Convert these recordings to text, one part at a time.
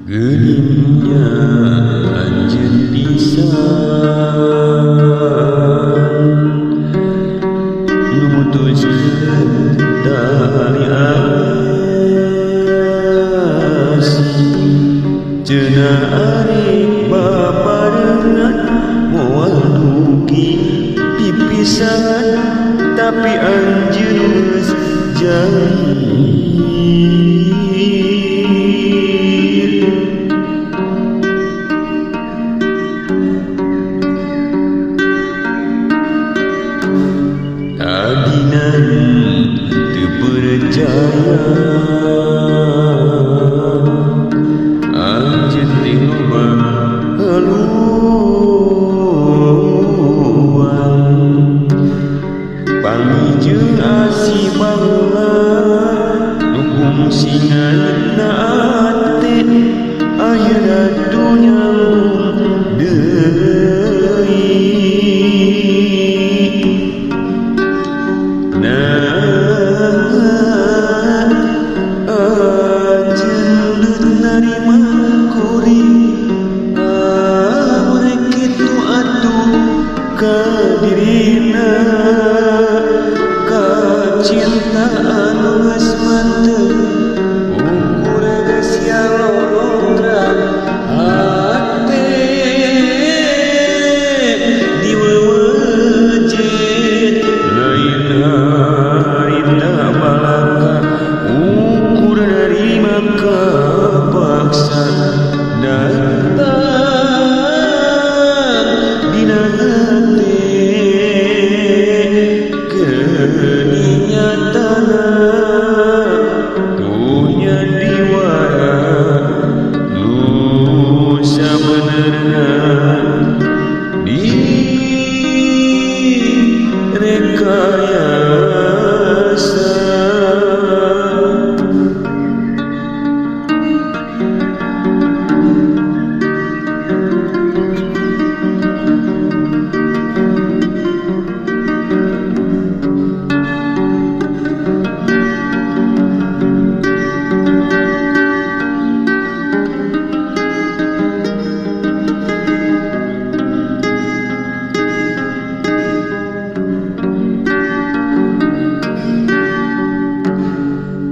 Geningnya anjeun pisan mutuskeun tali asih cenah ari baparengan moal dugi pipisan tapi anjeun geus janji adinan teu percaya anjeun teh loba haluan pangijeng asih baheula nu kungsi ngayeuna ate ayeuna dunya deui kadirina kacintaan geus mantep ukur geus yalodran hate diwewejet lain harita balaka ukur narima kapaksa datang dina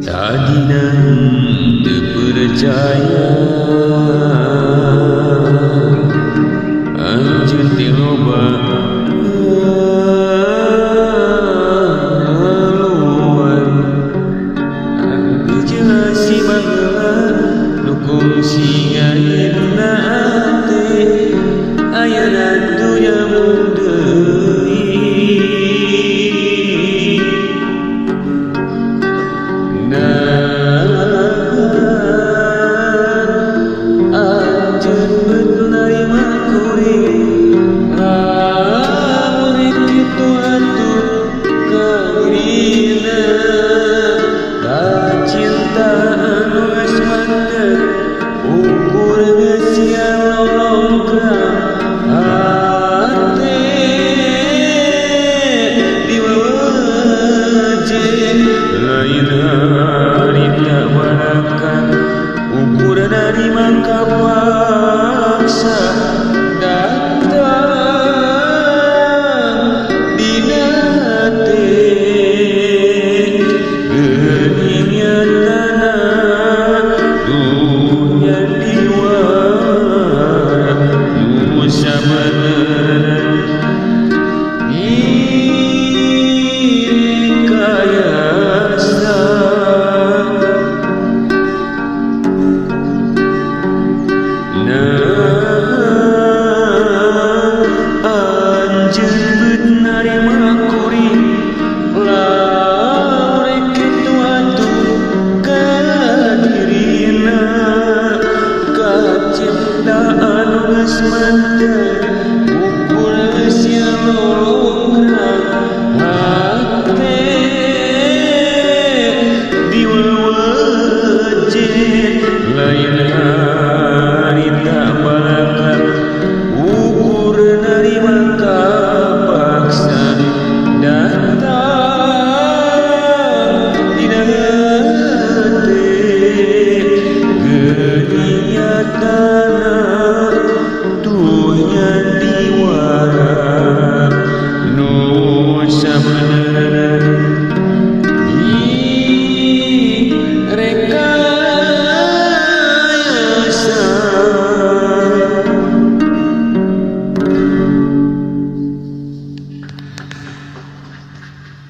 adinan teu percaya anjeun teh loba haluan anjeun asih baheula nu kungsi ngayeuna ate ayeuna dunya deui cintaan geus mantep ukur nya